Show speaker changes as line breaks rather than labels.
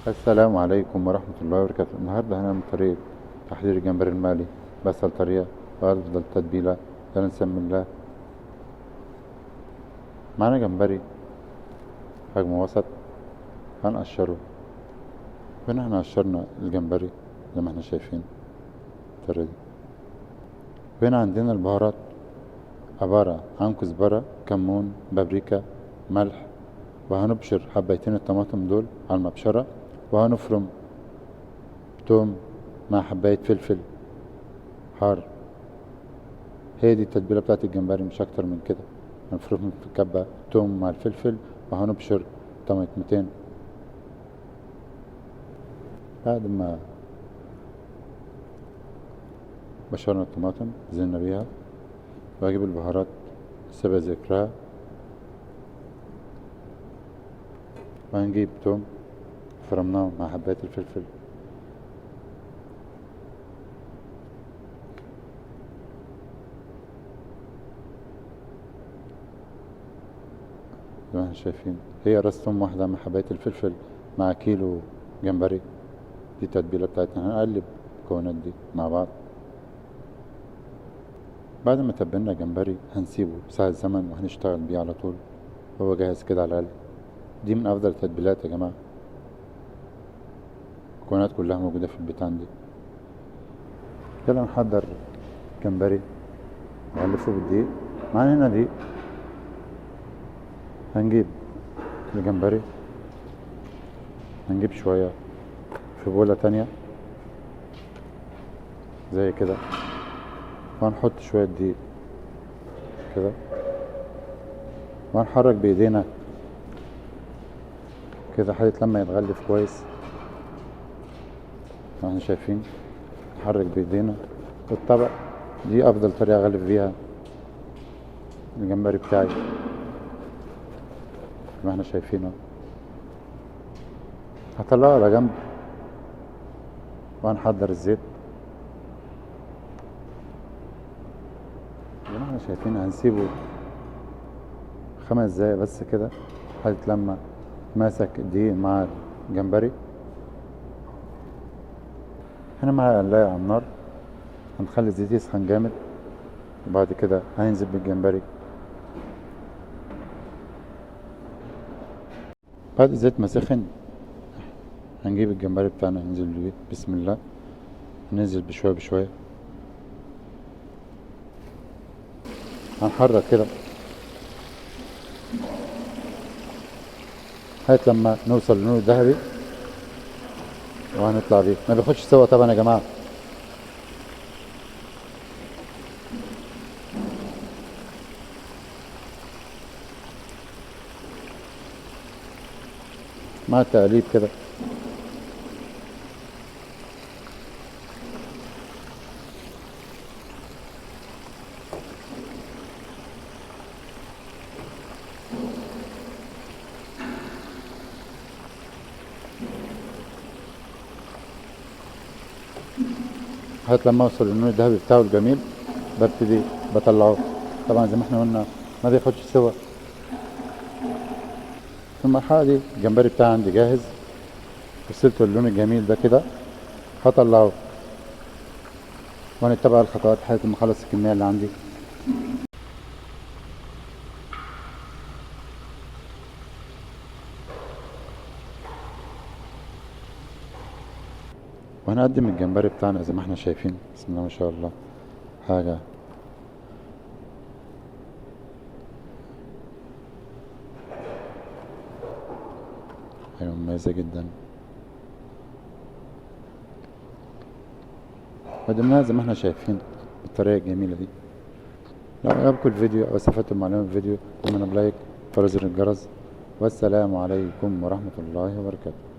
السلام عليكم ورحمة الله وبركاته. النهاردة هنعمل طريقة تحضير الجمبري المقلي بأسهل طريقة وأفضل تتبيلة. يلا نسمي الله. معانا جمبري حجم وسط هنقشره. هنا احنا قشرنا الجمبري زي ما احنا شايفين بالطريقة دي. وهنا عندنا البهارات عبارة عن كزبرة، كمون، بابريكا، ملح. وهنبشر حبيتين الطماطم دول على المبشرة، وهنفرم توم مع حباية فلفل حار. هي دي التتبيلة بتاعت الجمبري، مش اكتر من كده. هنفرم في الكبة توم مع الفلفل، وهنبشر طماطمتين. بعد ما بشرنا الطماطم نزلنا بيها، وهجيب البهارات سبع ذكرها، وهنجيب توم فرمناه مع حباية الفلفل. زي ما احنا شايفين هي راس توم واحدة مع حباية الفلفل مع كيلو جمبري. دي التتبيلة بتاعتنا. هنقلب المكونات دي مع بعض. بعد ما تبلنا جمبري هنسيبه ساعة زمن وهنشتغل بيه على طول. هو جاهز كده على القلب. دي من أفضل التتبيلات يا جماعة. المكونات كلها موجودة في البيت عندي. يلا نحضر جمبري نغلفه بالدقيق. معانا هنا دقيق. هنجيب الجمبري، هنجيب شوية في بولة تانية زي كده، وهنحط شوية دقيق كده، وهنحرك بإيدينا كده لحد لما يتغلف كويس. احنا شايفين نحرك بإيدينا. والطبق دي أفضل طريقة أغلف بيها الجمبري بتاعي زي ما احنا شايفينه. هطلعه على جنب وهنحضر الزيت زي ما احنا شايفين. هنسيبه 5 دقايق بس كده لحد لما ماسك الدقيق مع الجمبري. هنا معايا قلاية على النار، هنخلي الزيت يسخن جامد، وبعد كده هننزل بالجمبري. بعد الزيت ما سخن هنجيب الجمبري بتاعنا ننزل بيه. بسم الله. ننزل بشوية بشوية. هنحرك كده لغاية لما نوصل للون الذهبي، وهنطلع بيه. ما بياخدش سوا طبعا يا جماعة. مع التقليب كده لغاية لما اوصل للون الذهبي بتاعه الجميل، ببتدي بطلعه. طبعا زي ما احنا قلنا ما بياخدش سوا. في المرحلة دي الجمبري بتاعي عندي جاهز، وصلت للون الجميل ده كده. هطلعه وهنتبع الخطوات لحد ما اخلص الكمية اللي عندي. وهنقدم الجمبري بتاعنا زي ما احنا شايفين. بسم الله ما شاء الله. حاجة مميزة جدا. قدمناها زي ما احنا شايفين بالطريقة الجميلة دي. لو عجبكم الفيديو او استفدتم معلومة من الفيديو، اتمنى بلايك وفعل زر الجرس. والسلام عليكم ورحمة الله وبركاته.